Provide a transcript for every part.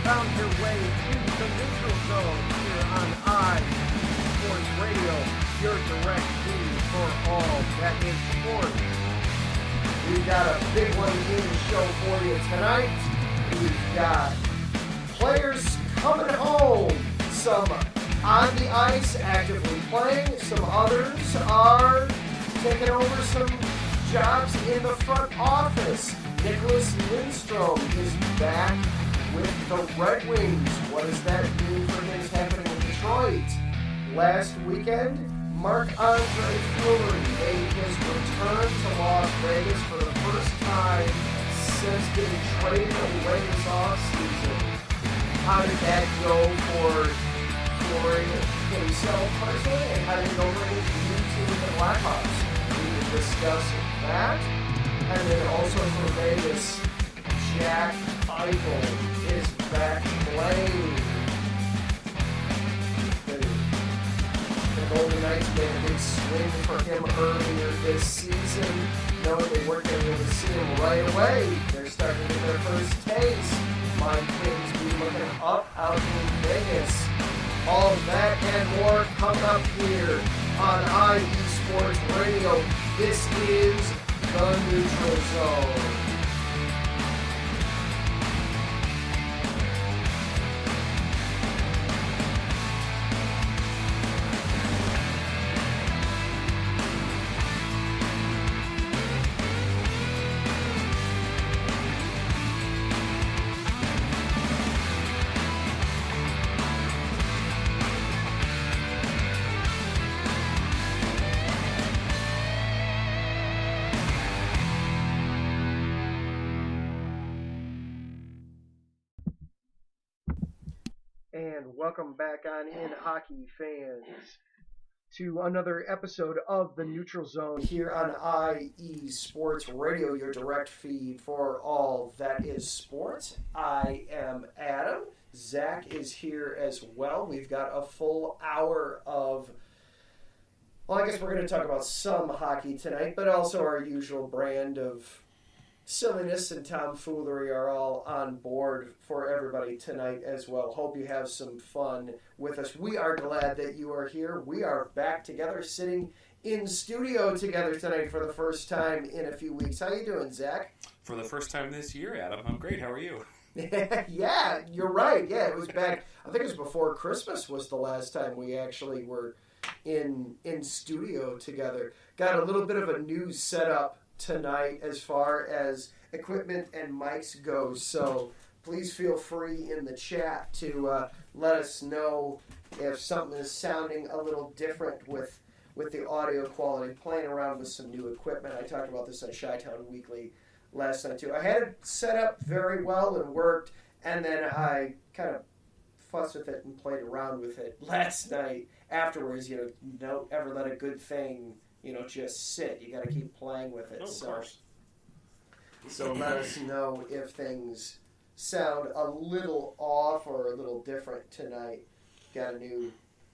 found your way into the neutral zone here on Sports Radio, your direct feed for all that is sports. We've got a big one in the show for you tonight. We've got players coming home, some on the ice actively playing, some others are taking over some jobs in the front office. Nicholas Lindstrom is back with the Red Wings. What does that mean for things happening in Detroit? Last weekend, Marc-Andre Fluery made his return to Las Vegas for the first time since getting traded away this offseason. How did that go for Fluery himself personally, and how did it go for his new team, the Blackhawks? We will discuss that. And then also for Vegas, Jack Eichel is back playing. The Golden Knights made a big swing for him earlier this season, knowing they weren't going to be able to see him right away. They're starting to get their first taste. My Kings be looking up out in Vegas. All of that and more coming up here on IE Sports Radio. This is the Neutral Zone. And welcome back on in, hockey fans, to another episode of the Neutral Zone here on IE Sports Radio, your direct feed for all that is sports. I am Adam. Zach is here as well. We've got a full hour of, well, I guess we're going to talk about some hockey tonight, but also our usual brand of silliness and tomfoolery are all on board for everybody tonight as well. Hope you have some fun with us. We are glad that you are here. We are back together, sitting in studio together tonight for the first time in a few weeks. How you doing, Zach? For the first time this year, Adam. I'm great. How are you? Yeah, you're right. Yeah, it was back, I think it was before Christmas was the last time we actually were in studio together. Got a little bit of a new setup tonight as far as equipment and mics go, so please feel free in the chat to let us know if something is sounding a little different with the audio quality. Playing around with some new equipment. I talked about this on Chi-Town Weekly last night too. I had it set up very well and worked, and then I kind of fussed with it and played around with it last night afterwards. Don't ever let a good thing just sit. You got to keep playing with it. Oh, of course. So let us know if things sound a little off or a little different tonight. Got a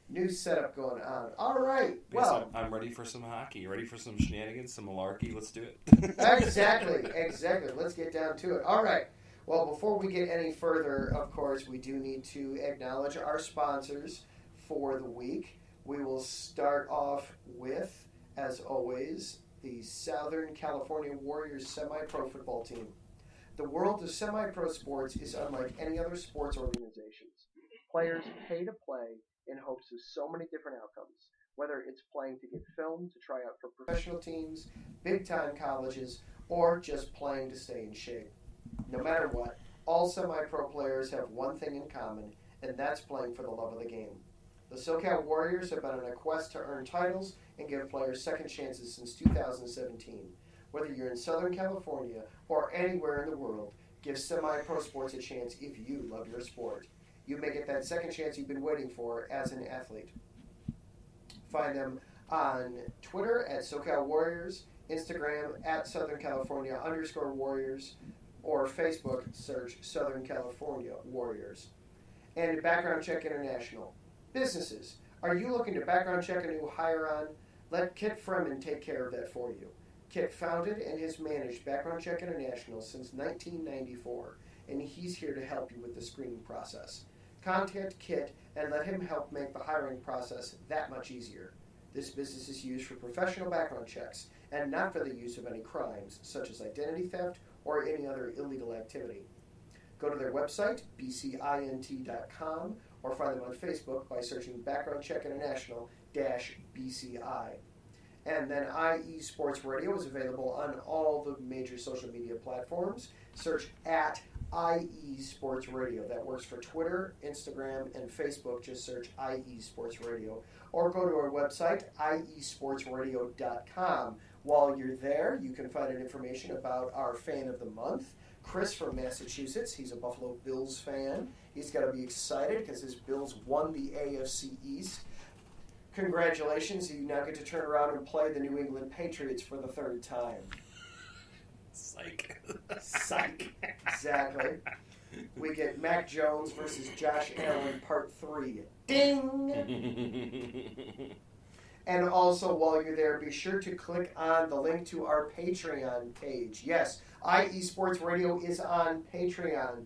new setup going on. All right. Well, yes, I'm ready for some hockey. Ready for some shenanigans, some malarkey. Let's do it. Exactly. Let's get down to it. All right. Well, before we get any further, of course, we do need to acknowledge our sponsors for the week. We will start off with, as always, the Southern California Warriors semi-pro football team. The world of semi-pro sports is unlike any other sports organizations. Players pay to play in hopes of so many different outcomes, whether it's playing to get filmed to try out for professional teams, big-time colleges, or just playing to stay in shape. No matter what, all semi-pro players have one thing in common, and that's playing for the love of the game. The SoCal Warriors have been on a quest to earn titles and give players second chances since 2017. Whether you're in Southern California or anywhere in the world, give semi-pro sports a chance if you love your sport. You may get that second chance you've been waiting for as an athlete. Find them on Twitter at SoCal Warriors, Instagram at Southern California _Warriors, or Facebook, search Southern California Warriors. And Background Check International. Businesses, are you looking to background check a new hire on? Let Kit Freeman take care of that for you. Kit founded and has managed Background Check International since 1994 and he's here to help you with the screening process. Contact Kit and let him help make the hiring process that much easier. This business is used for professional background checks and not for the use of any crimes, such as identity theft or any other illegal activity. Go to their website, bcint.com, or find them on Facebook by searching Background Check International-BCI. And then IE Sports Radio is available on all the major social media platforms. Search at IE Sports Radio. That works for Twitter, Instagram, and Facebook. Just search IE Sports Radio. Or go to our website, iesportsradio.com. While you're there, you can find out information about our Fan of the Month, Chris from Massachusetts. He's a Buffalo Bills fan. He's got to be excited because his Bills won the AFC East. Congratulations, you now get to turn around and play the New England Patriots for the third time. Psych. Psych. Exactly. We get Mac Jones versus Josh Allen, Part 3. Ding! And also, while you're there, be sure to click on the link to our Patreon page. Yes, IE Sports Radio is on Patreon.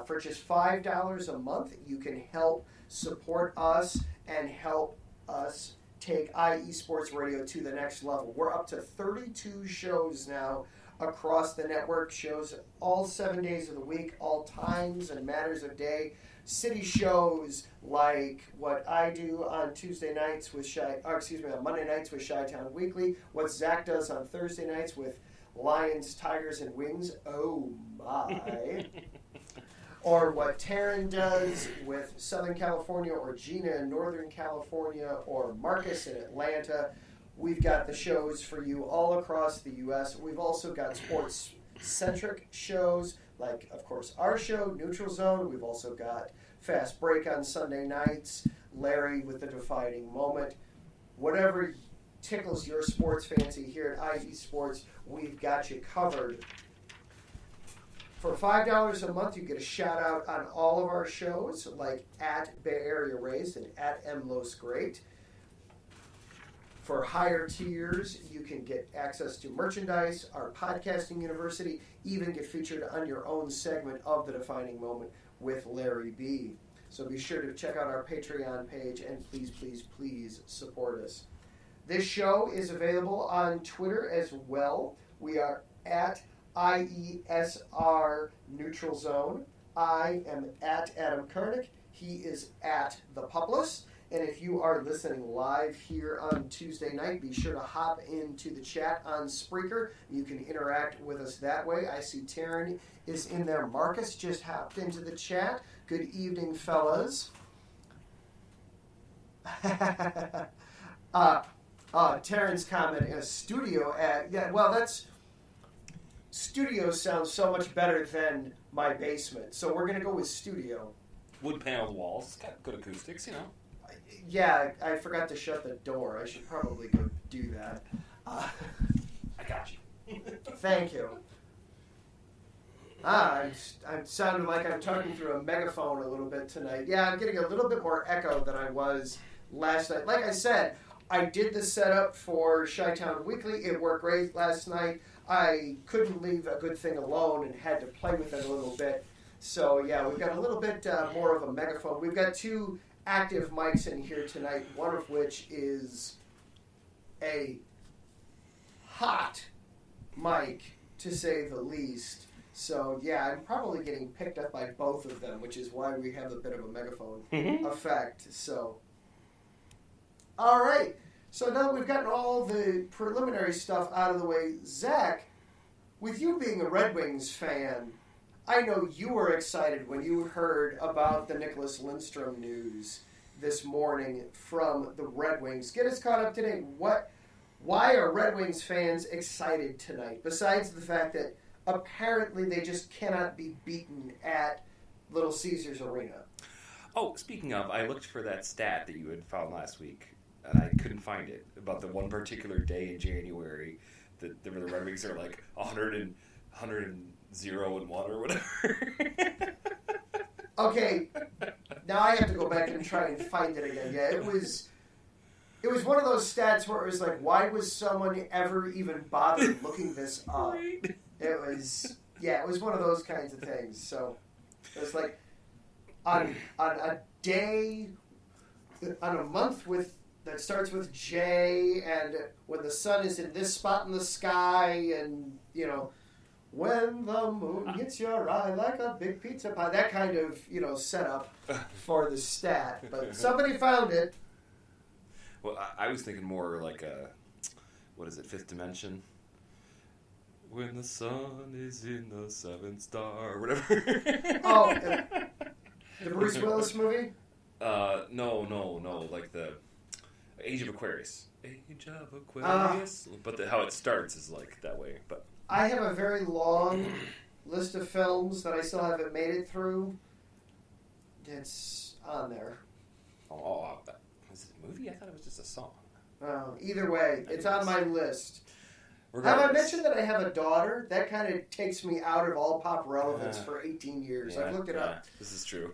For just $5 a month, you can help support us and help us take IE Sports Radio to the next level. We're up to 32 shows now across the network, shows all 7 days of the week, all times and matters of day. City shows like what I do on Tuesday nights with on Monday nights with Chi-Town Weekly, what Zach does on Thursday nights with Lions, Tigers, and Wings. Oh my. Or what Taryn does with Southern California, or Gina in Northern California, or Marcus in Atlanta. We've got the shows for you all across the U.S. We've also got sports-centric shows, like, of course, our show, Neutral Zone. We've also got Fast Break on Sunday nights, Larry with the Defining Moment. Whatever tickles your sports fancy here at IE Sports, we've got you covered. For $5 a month, you get a shout-out on all of our shows, like at Bay Area Raised and at MLOS Great. For higher tiers, you can get access to merchandise, our podcasting university, even get featured on your own segment of The Defining Moment with Larry B. So be sure to check out our Patreon page and please, please, please support us. This show is available on Twitter as well. We are at IESR Neutral Zone. I am at Adam Karnick. He is at The Pupless. And if you are listening live here on Tuesday night, be sure to hop into the chat on Spreaker. You can interact with us that way. I see Taryn is in there. Marcus just hopped into the chat. Good evening, fellas. Taryn's comment is studio ad. Yeah, well, that's... Studio sounds so much better than my basement. So we're going to go with studio. Wood paneled walls. It's got good acoustics, you know. Yeah, I forgot to shut the door. I should probably go do that. I got you. Thank you. I'm sounding like I'm talking through a megaphone a little bit tonight. Yeah, I'm getting a little bit more echo than I was last night. Like I said, I did the setup for Chi-Town Weekly. It worked great last night. I couldn't leave a good thing alone and had to play with it a little bit. So, yeah, we've got a little bit more of a megaphone. We've got two active mics in here tonight, one of which is a hot mic, to say the least. So, yeah, I'm probably getting picked up by both of them, which is why we have a bit of a megaphone effect. So, all right. So now that we've gotten all the preliminary stuff out of the way, Zach, with you being a Red Wings fan, I know you were excited when you heard about the Nicholas Lindstrom news this morning from the Red Wings. Get us caught up today. Why are Red Wings fans excited tonight, besides the fact that apparently they just cannot be beaten at Little Caesars Arena? Oh, speaking of, I looked for that stat that you had found last week, and I couldn't find it, about the one particular day in January that the Red Wings are like 100 and 0 and 1 or whatever. Okay, now I have to go back and try and find it again. Yeah, it was one of those stats where it was like, why was someone ever even bothered looking this up? Right. It was one of those kinds of things. So, It's like on a day, on a month that starts with J, and when the sun is in this spot in the sky, and when the moon hits your eye like a big pizza pie, that kind of setup for the stat. But somebody found it. Well, I was thinking more like what is it, Fifth Dimension? When the sun is in the seventh star, or whatever. Oh, the Bruce Willis movie? No, like the Age of Aquarius. Age of Aquarius. But how it starts is like that way. But I have a very long list of films that I still haven't made it through. It's on there. Is it a movie? I thought it was just a song. Either way, it's on my list. Regardless. Have I mentioned that I have a daughter? That kind of takes me out of all pop relevance for 18 years. Yeah, I've looked it up. This is true.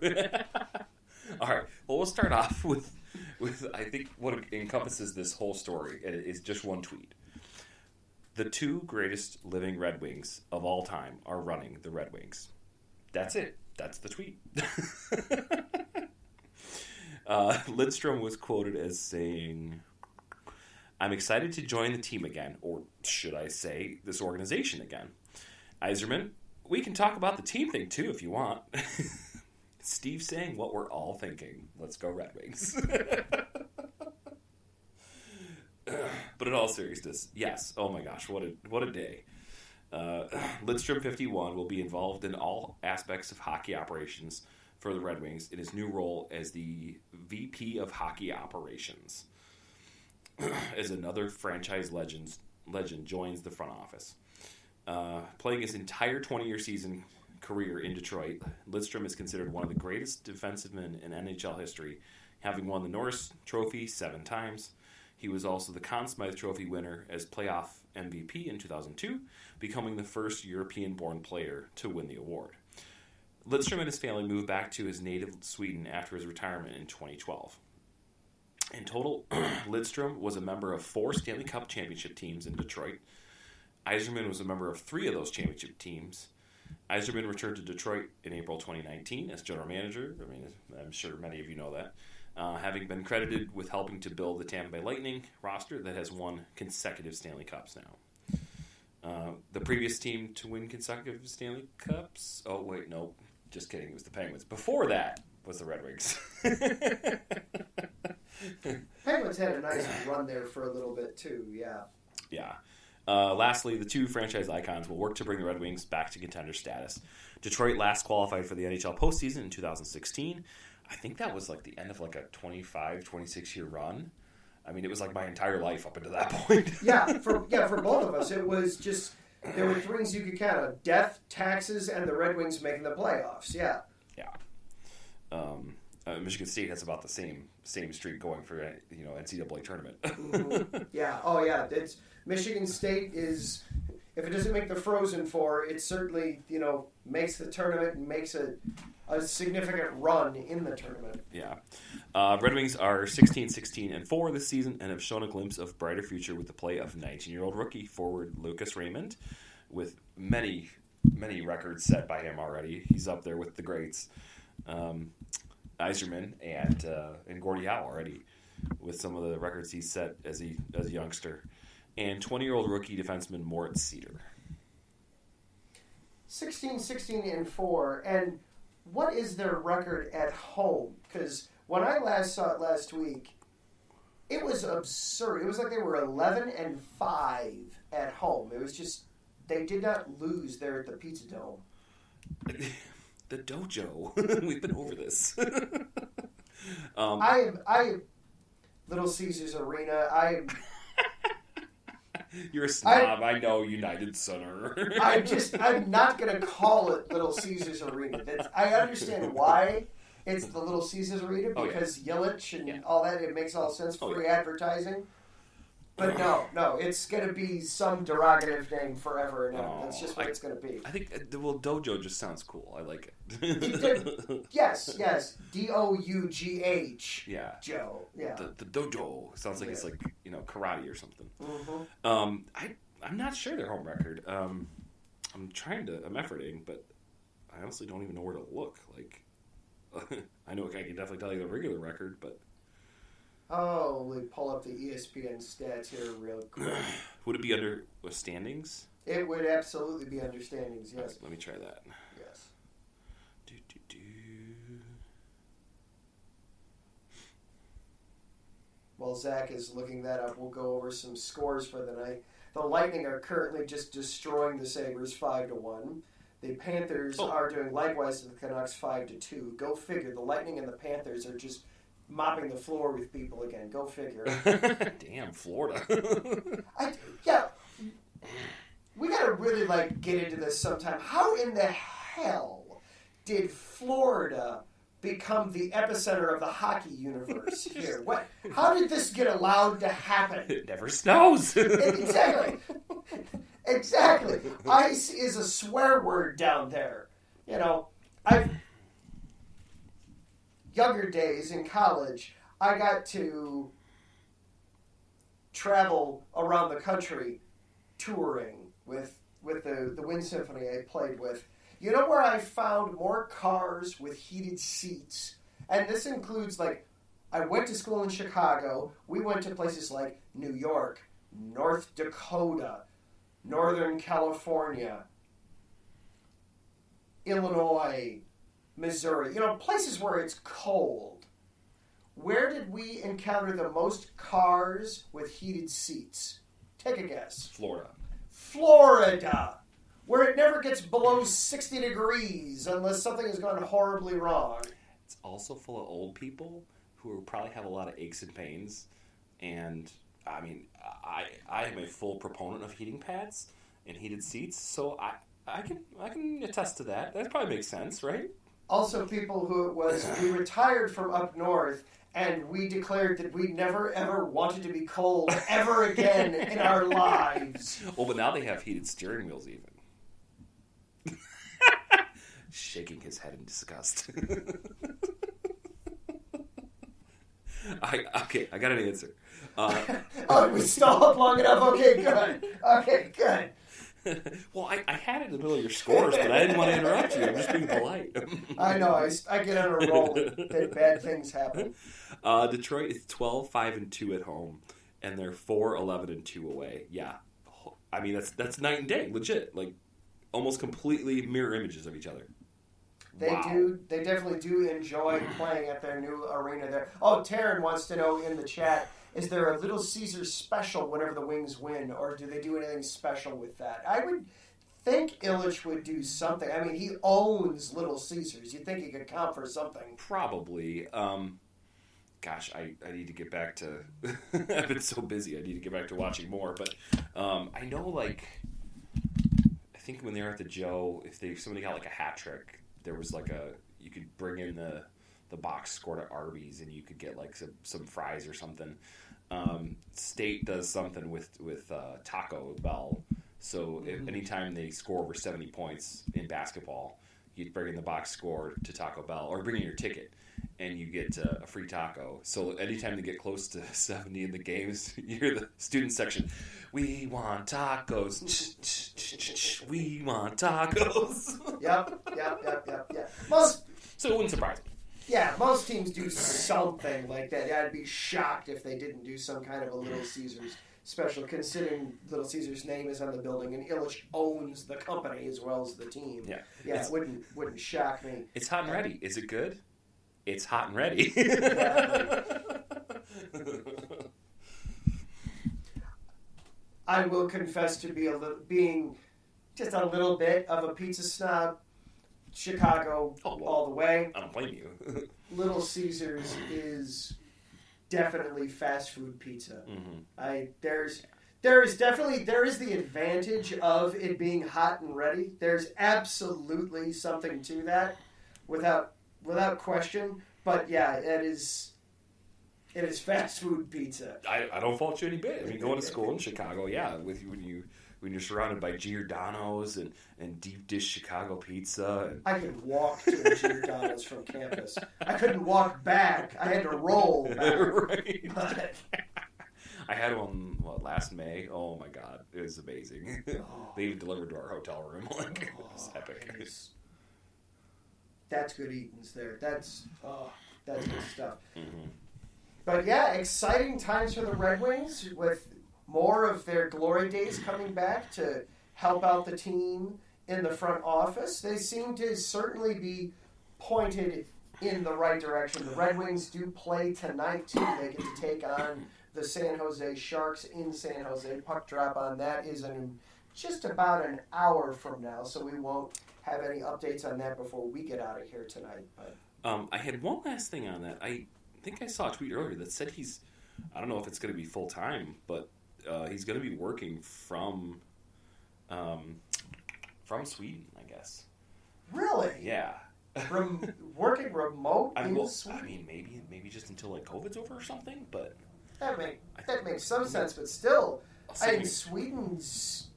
All right. Well, we'll start off with I think what encompasses this whole story is just one tweet. The two greatest living Red Wings of all time are running the Red Wings. That's it. That's the tweet. Lindstrom was quoted as saying, "I'm excited to join the team again, or should I say, this organization again. Yzerman, we can talk about the team thing too if you want." Steve saying what we're all thinking. Let's go Red Wings. But in all seriousness, yes. Oh my gosh, what a day. Lindstrom 51 will be involved in all aspects of hockey operations for the Red Wings in his new role as the VP of Hockey Operations. As another franchise legend joins the front office. Playing his entire 20-year season career in Detroit, Lindstrom is considered one of the greatest defensemen in NHL history, having won the Norris Trophy 7 times. He was also the Conn Smythe Trophy winner as playoff MVP in 2002, becoming the first European-born player to win the award. Lindstrom and his family moved back to his native Sweden after his retirement in 2012. In total, Lindstrom was a member of 4 Stanley Cup championship teams in Detroit. Yzerman was a member of 3 of those championship teams. Yzerman returned to Detroit in April 2019 as general manager. I mean, I'm sure many of you know that. Having been credited with helping to build the Tampa Bay Lightning roster that has won consecutive Stanley Cups now. The previous team to win consecutive Stanley Cups... Oh, wait, no. Just kidding. It was the Penguins. Before that was the Red Wings. Penguins had a nice run there for a little bit, too, yeah. Yeah. Lastly, the two franchise icons will work to bring the Red Wings back to contender status. Detroit last qualified for the NHL postseason in 2016. I think that was like the end of like a 25, 26-year run. I mean, it was like my entire life up until that point. For both of us, it was just, there were 3 things you could count on: death, taxes, and the Red Wings making the playoffs. Yeah. Michigan State has about the same streak going for NCAA tournament. Mm-hmm. Yeah. Oh yeah. It's Michigan State is, if it doesn't make the Frozen Four, it certainly makes the tournament and makes a significant run in the tournament. Yeah. Red Wings are 16-16-4 this season and have shown a glimpse of brighter future with the play of 19-year-old rookie forward Lucas Raymond, with many records set by him already. He's up there with the greats. Yzerman and Gordie Howe already, with some of the records he set as a youngster, and 20-year-old rookie defenseman Moritz Seider. 16-16-4, and what is their record at home? Because when I last saw it last week, it was absurd. It was like they were 11-5 at home. It was just, they did not lose there at the Pizza Dome. The dojo. We've been over this. I am Little Caesars Arena. You're a snob. I know, United Center. I'm not going to call it Little Caesars Arena. I understand why it's the Little Caesars Arena, because Yelich and all that, it makes all sense, free advertising. But no, it's going to be some derogative name forever and ever. That's just what it's going to be. I think, dojo just sounds cool. I like it. Yes. Dough. Yeah. Joe. Yeah. The dojo sounds like it's like, karate or something. Mm-hmm. I'm not sure their home record. I'm efforting, but I honestly don't even know where to look. Like, I know I can definitely tell you the regular record, but... Oh, we pull up the ESPN stats here real quick. Would it be under standings? It would absolutely be under standings, yes. Let me try that. Yes. While Zach is looking that up, we'll go over some scores for the night. The Lightning are currently just destroying the Sabres 5-1. The Panthers are doing likewise to the Canucks 5-2. Go figure. The Lightning and the Panthers are just mopping the floor with people again. Go figure. Damn, Florida. We gotta really get into this sometime. How in the hell did Florida become the epicenter of the hockey universe here? What? How did this get allowed to happen? It never snows. Exactly. Exactly. Ice is a swear word down there. Younger days in college, I got to travel around the country touring with the Wind Symphony I played with. You know where I found more cars with heated seats? And this includes, I went to school in Chicago. We went to places like New York, North Dakota, Northern California, Illinois, Missouri. Places where it's cold. Where did we encounter the most cars with heated seats? Take a guess. Florida, where it never gets below 60 degrees unless something has gone horribly wrong. It's also full of old people who probably have a lot of aches and pains. And, I mean, I am a full proponent of heating pads and heated seats, so I can attest to that. That probably makes sense, right? Also, people who it was, we retired from up north, and we declared that we never, ever wanted to be cold ever again in our lives. Well, but now they have heated steering wheels even. Shaking his head in disgust. I got an answer. We stalled long enough? Okay, good. Well, I had it in the middle of your scores, but I didn't want to interrupt you. I'm just being polite. I know. I get on a roll that bad things happen. Detroit is 12-5-2 at home, and they're 4-11-2 away. Yeah. I mean, that's night and day. Legit. Almost completely mirror images of each other. They do. They definitely do enjoy playing at their new arena there. Oh, Taryn wants to know in the chat, is there a Little Caesars special whenever the Wings win, or do they do anything special with that? I would think Illich would do something. I mean, he owns Little Caesars. You'd think he could count for something. Probably. Gosh, I need to get back to... I've been so busy. I need to get back to watching more. But I know, I think when they were at the Joe, if somebody got, a hat trick, there was, you could bring in the box score to Arby's, and you could get some fries or something. State does something with Taco Bell. So if anytime they score over 70 points in basketball, you bring in the box score to Taco Bell, or bring in your ticket, and you get a free taco. So anytime they get close to 70 in the games, you hear the student section, "We want tacos. We want tacos." Yep. So it wouldn't surprise me. Yeah, most teams do something like that. I'd be shocked if they didn't do some kind of a Little Caesars special, considering Little Caesars' name is on the building and Illich owns the company as well as the team. Yeah, it wouldn't shock me. It's hot and ready. Is it good? It's hot and ready. I will confess to being just a little bit of a pizza snob. Chicago all the way. I don't blame you. Little Caesars is definitely fast food pizza. Mm-hmm. There is the advantage of it being hot and ready. There's absolutely something to that, without question. But yeah, it is fast food pizza. I don't fault you any bit. I mean, going to school in Chicago, yeah, when you're surrounded by Giordano's and deep dish Chicago pizza. And... I could walk to a Giordano's from campus. I couldn't walk back. I had to roll back. Right. But... I had one last May. Oh my God, it was amazing. They even delivered to our hotel room. It was epic. That's good eatings there. That's good stuff. Mm-hmm. But yeah, exciting times for the Red Wings with more of their glory days coming back to help out the team in the front office. They seem to certainly be pointed in the right direction. The Red Wings do play tonight, too. They get to take on the San Jose Sharks in San Jose. Puck drop on that is in just about an hour from now, so we won't have any updates on that before we get out of here tonight. But I had one last thing on that. I think I saw a tweet earlier that said I don't know if it's going to be full-time, but he's going to be working from Sweden, I guess. Really? Yeah. Working remote in Sweden? I mean, maybe just until like COVID's over or something, but that makes some sense. But still, Sweden's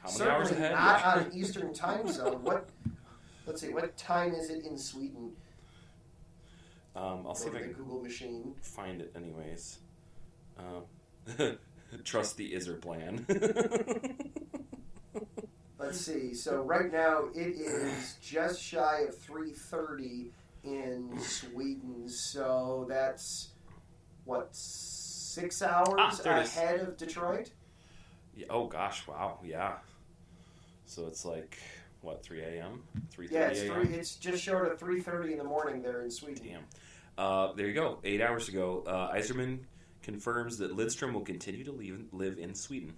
how many hours ahead? Not on Eastern time zone. Let's see. What time is it in Sweden? I'll see if I can Google machine. Find it anyways. Trust the Iser plan. Let's see. So right now it is just shy of 3:30 in Sweden. So that's what 6 hours ahead of Detroit. Yeah, oh gosh! Wow. Yeah. So it's like what 3 a.m. 3:30 a.m. It's just short of 3:30 in the morning there in Sweden. Damn. There you go. 8 hours ago, Yzerman confirms that Lindstrom will continue to live in Sweden.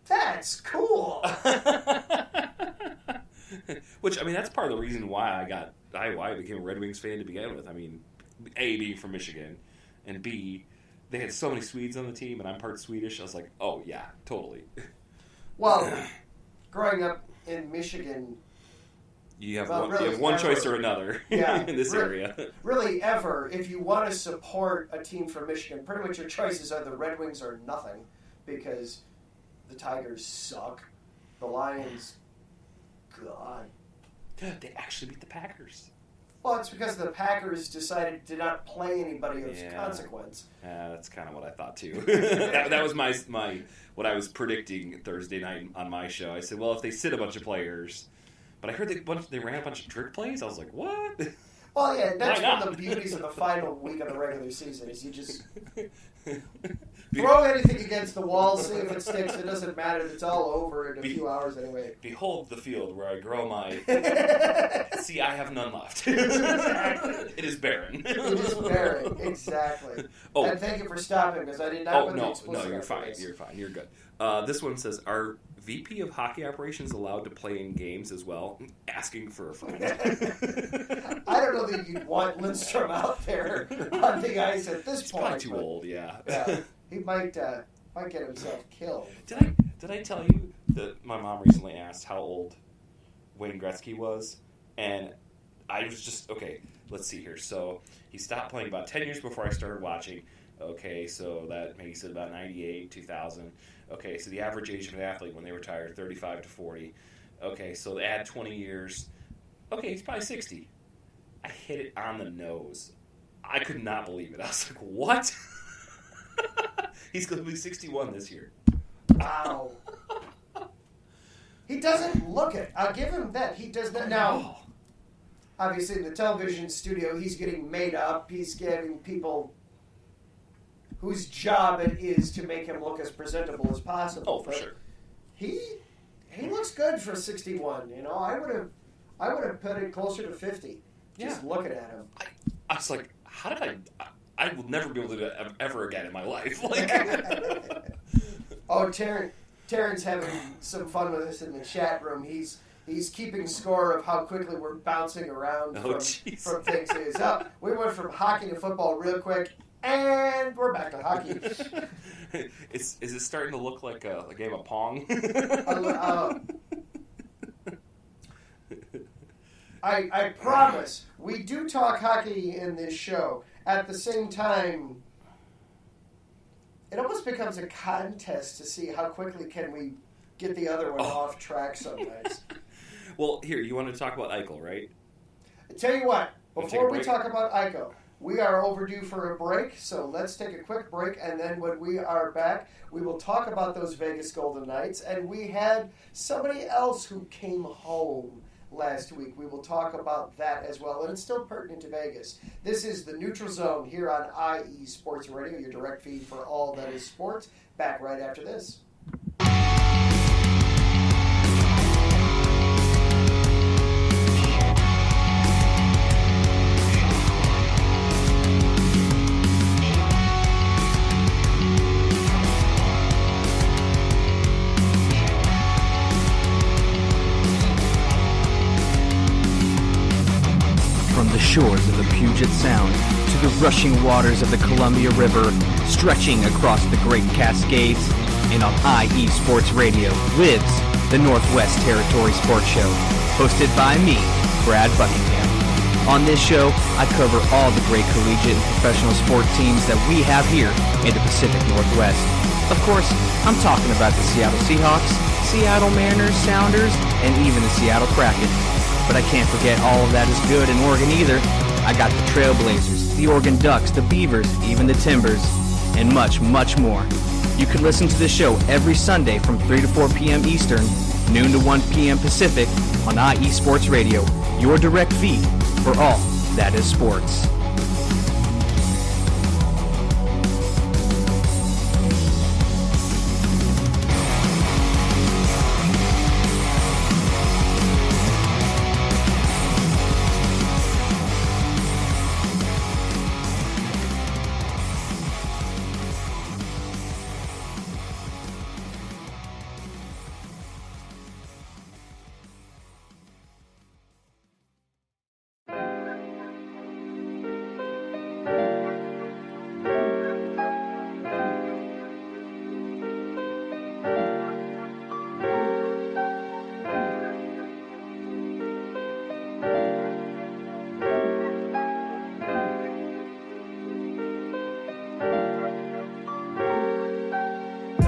That's cool. Which, I mean, that's part of the reason why I became a Red Wings fan to begin with. I mean, A, being from Michigan, and B, they had so many Swedes on the team, and I'm part Swedish. I was like, oh, yeah, totally. Well, growing up in Michigan, you have one choice or another in this area. Really, ever, if you want to support a team from Michigan, pretty much your choices are the Red Wings or nothing, because the Tigers suck. The Lions, God. They actually beat the Packers. Well, it's because the Packers decided to not play anybody of consequence. That's kind of what I thought too. that was my what I was predicting Thursday night on my show. I said, well, if they sit a bunch of players, but I heard they ran a bunch of trick plays. I was like, what? Well, yeah, that's one of the beauties of the final week of the regular season is you just throw anything against the wall, see if it sticks. It doesn't matter. It's all over in a few hours anyway. Behold the field where I grow my... See, I have none left. Exactly. It is barren. It is barren, exactly. Oh. And thank you for stopping, because I did not No, you're fine. You're fine. You're good. This one says, are VP of Hockey Operations allowed to play in games as well? Asking for a friend. I don't know that you'd want Lindstrom out there on the ice at this He's point. Probably too old, yeah. He might get himself killed. Did I tell you that my mom recently asked how old Wayne Gretzky was? And I was just, okay, let's see here. So he stopped playing about 10 years before I started watching. Okay, so that makes it about 98, 2000. Okay, so the average age of an athlete when they retire, 35 to 40. Okay, so add 20 years. Okay, he's probably 60. I hit it on the nose. I could not believe it. I was like, what? He's going to be 61 this year. Wow. He doesn't look it. I'll give him that. He does not. Now, obviously, in the television studio, he's getting made up. He's getting people whose job it is to make him look as presentable as possible. Oh, for sure. He looks good for 61. You know, I would have put it closer to 50. Just looking at him. I was like, how did I will never be able to do that ever again in my life. Oh, Terrence having some fun with us in the chat room. He's keeping score of how quickly we're bouncing around from things. We went from hockey to football real quick, and we're back to hockey. Is it starting to look like a game of Pong? I promise, we do talk hockey in this show. At the same time, it almost becomes a contest to see how quickly can we get the other one off track sometimes. Well, here, you want to talk about Eichel, right? I tell you what, before we talk about Eichel, we are overdue for a break, so let's take a quick break, and then when we are back, we will talk about those Vegas Golden Knights, and we had somebody else who came home last week. We will talk about that as well, and it's still pertinent to Vegas. This is the Neutral Zone here on IE Sports Radio, your direct feed for all that is sports. Back right after this. From the shores of the Puget Sound to the rushing waters of the Columbia River, stretching across the Great Cascades, and on IE Sports Radio lives the Northwest Territory Sports Show, hosted by me, Brad Buckingham. On this show, I cover all the great collegiate and professional sport teams that we have here in the Pacific Northwest. Of course, I'm talking about the Seattle Seahawks, Seattle Mariners, Sounders, and even the Seattle Kraken. But I can't forget all of that is good in Oregon either. I got the Trailblazers, the Oregon Ducks, the Beavers, even the Timbers, and much, much more. You can listen to the show every Sunday from 3 to 4 p.m. Eastern, noon to 1 p.m. Pacific on IE Sports Radio, your direct feed for all that is sports.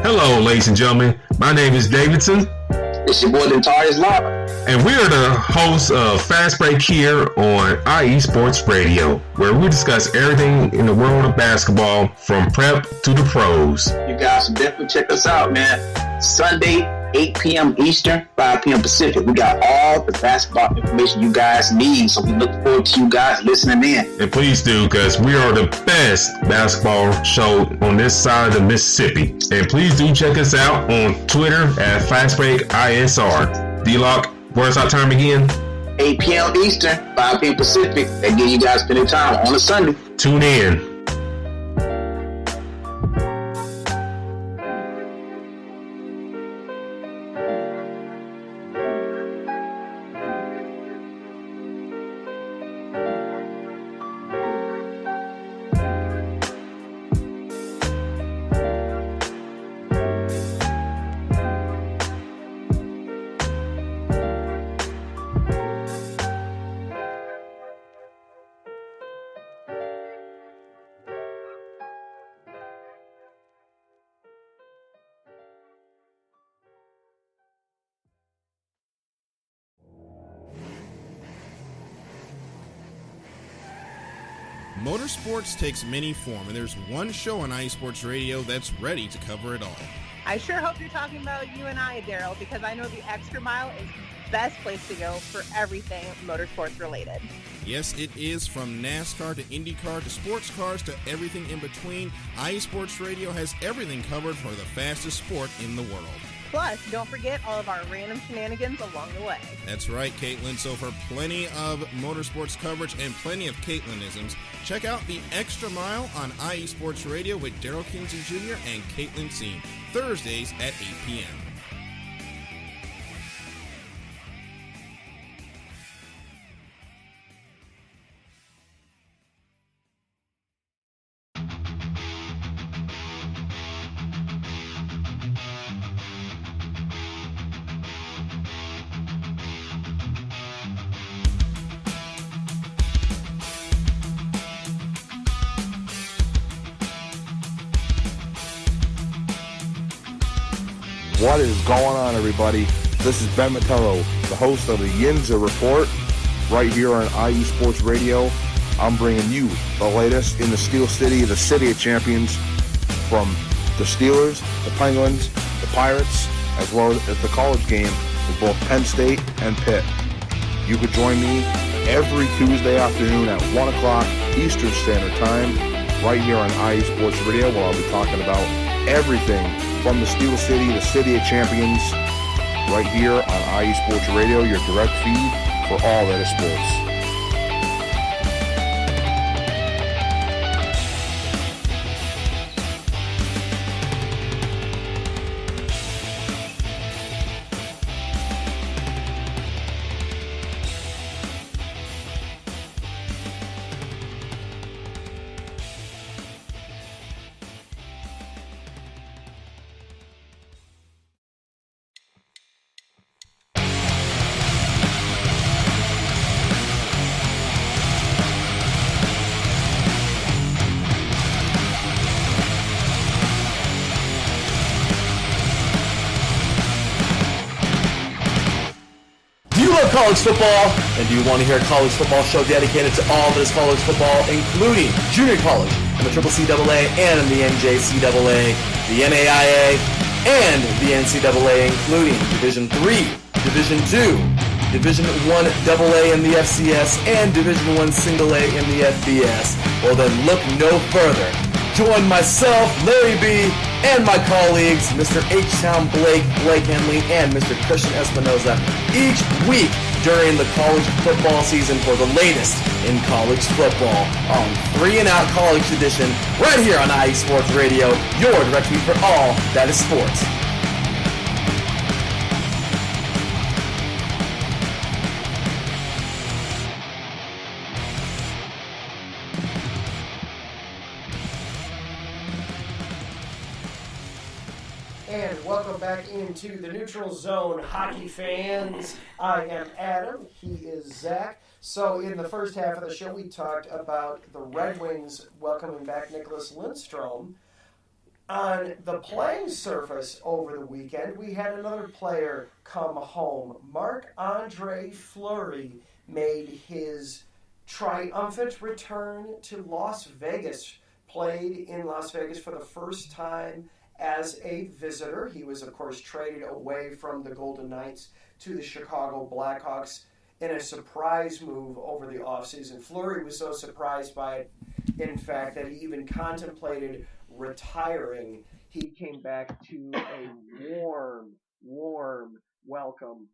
Hello, ladies and gentlemen. My name is Davidson. It's your boy, Notorious Law. And we are the hosts of Fast Break here on IE Sports Radio, where we discuss everything in the world of basketball from prep to the pros. You guys should definitely check us out, man. Sunday, 8 p.m. Eastern, 5 p.m. Pacific. We got all the basketball information you guys need, so we look forward to you guys listening in. And please do, because we are the best basketball show on this side of the Mississippi. And please do check us out on Twitter at FastBreakISR. D-Lock, where's our time again? 8 p.m. Eastern, 5 p.m. Pacific. That give you guys plenty of time on a Sunday. Tune in. Motorsports takes many forms, and there's one show on IE Sports Radio that's ready to cover it all. I sure hope you're talking about you and I, Daryl, because I know the Extra Mile is the best place to go for everything motorsports related. Yes, it is. From NASCAR to IndyCar to sports cars to everything in between, IE Sports Radio has everything covered for the fastest sport in the world. Plus, don't forget all of our random shenanigans along the way. That's right, Caitlin. So for plenty of motorsports coverage and plenty of Caitlinisms, check out The Extra Mile on IE Sports Radio with Daryl Kingston Jr. and Caitlin Seen, Thursdays at 8 p.m. What is going on, everybody? This is Ben Matello, the host of the Yinza Report, right here on IE Sports Radio. I'm bringing you the latest in the Steel City, the City of Champions, from the Steelers, the Penguins, the Pirates, as well as the college game with both Penn State and Pitt. You could join me every Tuesday afternoon at 1 o'clock Eastern Standard Time right here on IE Sports Radio, where I'll be talking about everything from the Steel City, the City of Champions, right here on IE Sports Radio, your direct feed for all that is sports. College football, and do you want to hear a college football show dedicated to all that is college football, including junior college and the CCCAA and the NJCAA, the NAIA, and the NCAA, including Division III, Division II, Division I AA in the FCS, and Division I A in the FBS? Well then look no further. Join myself, Larry B., and my colleagues, Mr. H-Town Blake Henley, and Mr. Christian Espinoza, each week during the college football season for the latest in college football on 3 and Out College Edition, right here on IE Sports Radio, your direct feed for all that is sports. And welcome back into the Neutral Zone, hockey fans. I am Adam. He is Zach. So in the first half of the show, we talked about the Red Wings welcoming back Nicholas Lindstrom. On the playing surface over the weekend, we had another player come home. Marc-Andre Fluery made his triumphant return to Las Vegas. Played in Las Vegas for the first time as a visitor. He was, of course, traded away from the Golden Knights to the Chicago Blackhawks in a surprise move over the offseason. Fleury was so surprised by it, in fact, that he even contemplated retiring. He came back to a warm welcome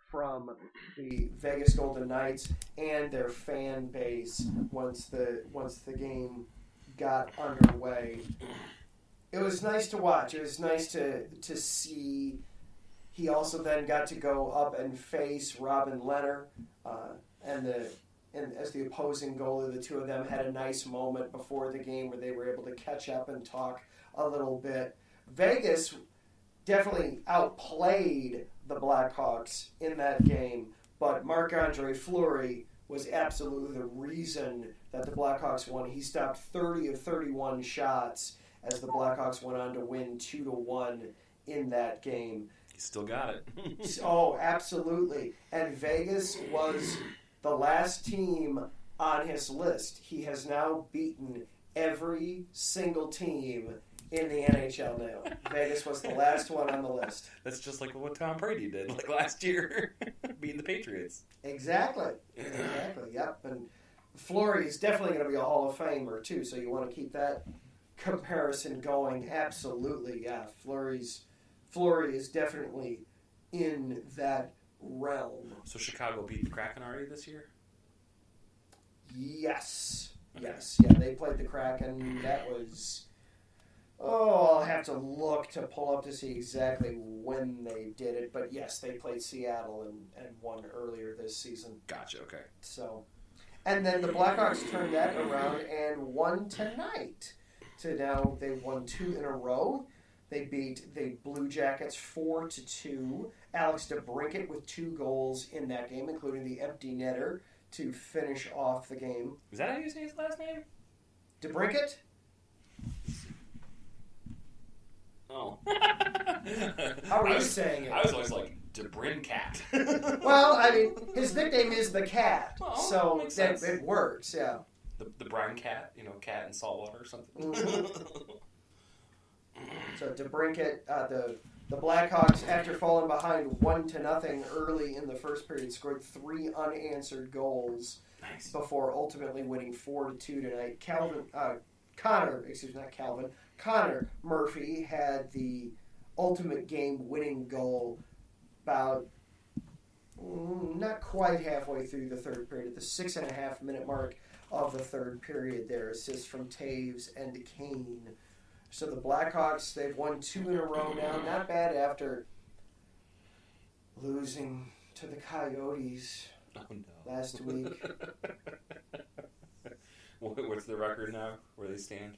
from the Vegas Golden Knights and their fan base once the game got underway. It was nice to watch. It was nice to see. He also then got to go up and face Robin Lehner, and as the opposing goalie, the two of them had a nice moment before the game where they were able to catch up and talk a little bit. Vegas definitely outplayed the Blackhawks in that game, but Marc-Andre Fluery was absolutely the reason that the Blackhawks won. He stopped 30 of 31 shots as the Blackhawks went on to win 2-1 in that game. He still got it. Oh, absolutely. And Vegas was the last team on his list. He has now beaten every single team in the NHL now. Vegas was the last one on the list. That's just like what Tom Brady did like last year, beating the Patriots. Exactly. Yep. And Fleury is definitely going to be a Hall of Famer, too, so you want to keep that comparison going. Absolutely, yeah. Fleury is definitely in that realm. So Chicago beat the Kraken already this year? Yes. Okay. Yes. Yeah, they played the Kraken. That was... I'll have to look to pull up to see exactly when they did it. But yes, they played Seattle and won earlier this season. Gotcha, okay. So, and then the Blackhawks turned that around and won tonight. So now they've won 2 in a row. They beat the Blue Jackets 4-2. Alex DeBrincat with 2 goals in that game, including the empty netter to finish off the game. Is that how you say his last name? DeBrincat? Oh. How are you saying it? I was always like DeBrincat. Well, I mean, his nickname is the Cat, Well, so makes sense. it works, yeah. The brine cat, cat in salt water or something. So DeBrincat, the Blackhawks, after falling behind 1-0 early in the first period, scored 3 unanswered goals before ultimately winning 4-2 tonight. Connor Murphy had the ultimate game-winning goal about not quite halfway through the third period, at the 6.5-minute mark of the third period there. Assists from Taves and Kane. So the Blackhawks, they've won 2 in a row now. Not bad after losing to the Coyotes last week. What's the record now? Where they stand?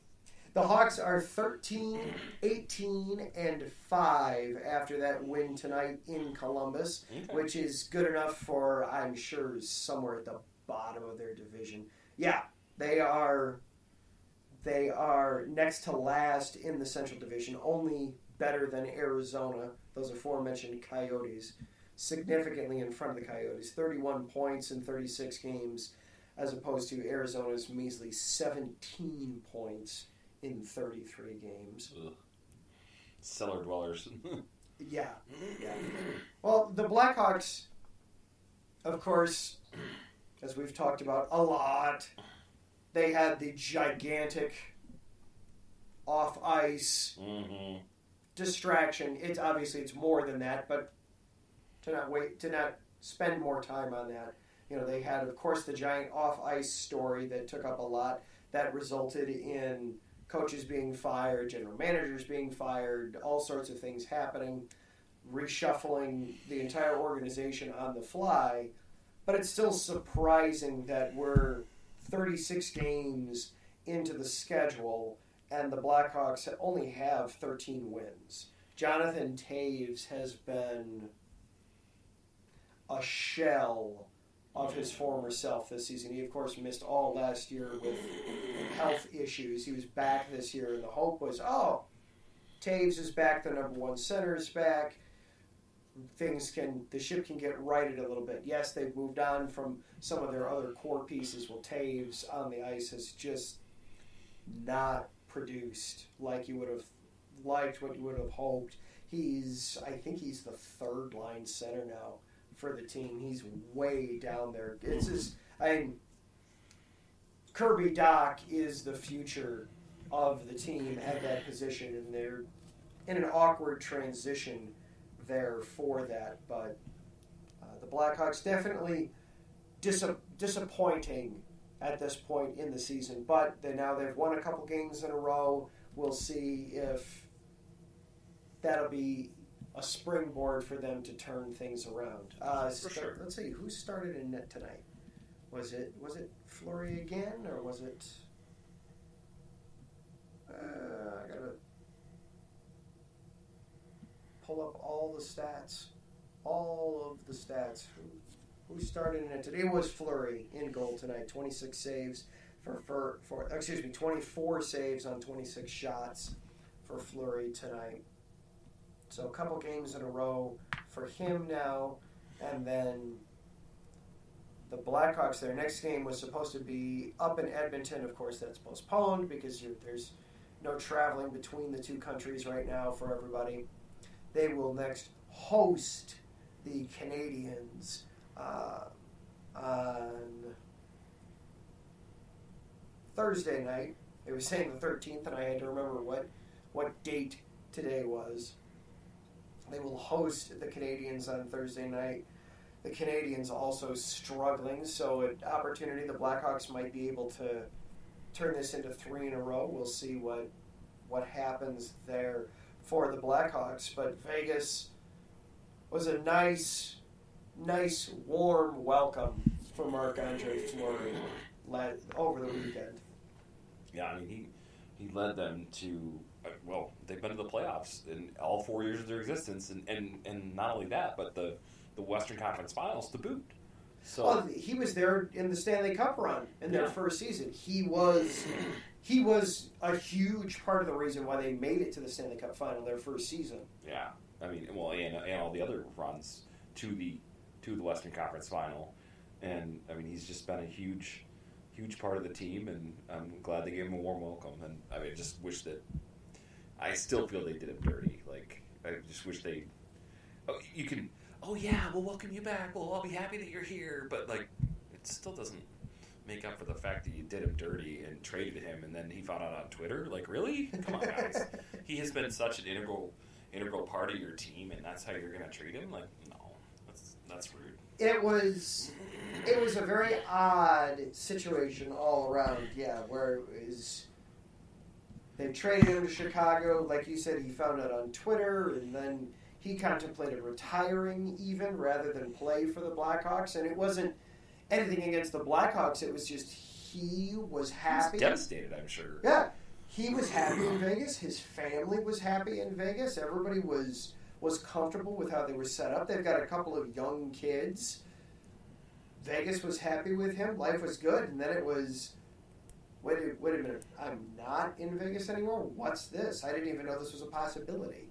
The Hawks are 13, 18, and 5 after that win tonight in Columbus, which is good enough for, I'm sure, somewhere at the bottom of their division. Yeah, they are next to last in the Central Division, only better than Arizona, those aforementioned Coyotes, significantly in front of the Coyotes, 31 points in 36 games, as opposed to Arizona's measly 17 points in 33 games. Ugh. Cellar dwellers. Yeah. Well, the Blackhawks, of course, as we've talked about a lot, they had the gigantic off-ice distraction. It's obviously it's more than that, but to not spend more time on that. They had, of course, the giant off-ice story that took up a lot. That resulted in coaches being fired, general managers being fired, all sorts of things happening, reshuffling the entire organization on the fly. But it's still surprising that we're 36 games into the schedule and the Blackhawks only have 13 wins. Jonathan Taves has been a shell of his former self this season. He, of course, missed all last year with health issues. He was back this year, and the hope was, Taves is back, the number one center is back. The ship can get righted a little bit. Yes, they've moved on from some of their other core pieces. Well, Taves on the ice has just not produced like you would have liked, what you would have hoped. I think he's the third line center now for the team. He's way down there. Kirby Dach is the future of the team at that position, and they're in an awkward transition there for that. But the Blackhawks definitely disappointing at this point in the season, but they've won a couple games in a row. We'll see if that'll be a springboard for them to turn things around. For sure. Let's see, who started in net tonight? Was it Fluery again, or was it? I gotta pull up all the stats. All of the stats. Who started in it today? It was Fleury in goal tonight. 26 saves for 24 saves on 26 shots for Fleury tonight. So a couple games in a row for him now, and then the Blackhawks, their next game was supposed to be up in Edmonton. Of course, that's postponed because there's no traveling between the two countries right now for everybody. They will next host the Canadiens on Thursday night. They were saying the 13th, and I had to remember what date today was. They will host the Canadiens on Thursday night. The Canadiens also struggling, so an opportunity the Blackhawks might be able to turn this into 3 in a row. We'll see what happens there for the Blackhawks. But Vegas was a nice warm welcome for Marc-Andre Fluery over the weekend. Yeah, I mean, he led them to, they've been to the playoffs in all 4 years of their existence, and not only that, but the Western Conference Finals to boot. So he was there in the Stanley Cup run in their first season. He was a huge part of the reason why they made it to the Stanley Cup final their first season. Yeah, I mean, and all the other runs to the Western Conference Final, and I mean he's just been a huge part of the team, and I'm glad they gave him a warm welcome. And I mean, I just wish that I still feel they did him dirty. Like I just wish they. Oh yeah, we'll welcome you back. We'll all be happy that you're here, but like it still doesn't make up for the fact that you did him dirty and traded him, and then he found out on Twitter. Like, really? Come on, guys. He has been such an integral part of your team, and that's how you're going to treat him? Like, no, that's rude. It was a very odd situation all around, yeah, where it was they traded him to Chicago. Like you said, he found out on Twitter, and then he contemplated retiring even rather than play for the Blackhawks, and it wasn't anything against the Blackhawks. It was just he was happy. He was devastated, I'm sure. Yeah. He was happy in Vegas. His family was happy in Vegas. Everybody was comfortable with how they were set up. They've got a couple of young kids. Vegas was happy with him. Life was good. And then it was, wait a minute, I'm not in Vegas anymore? What's this? I didn't even know this was a possibility.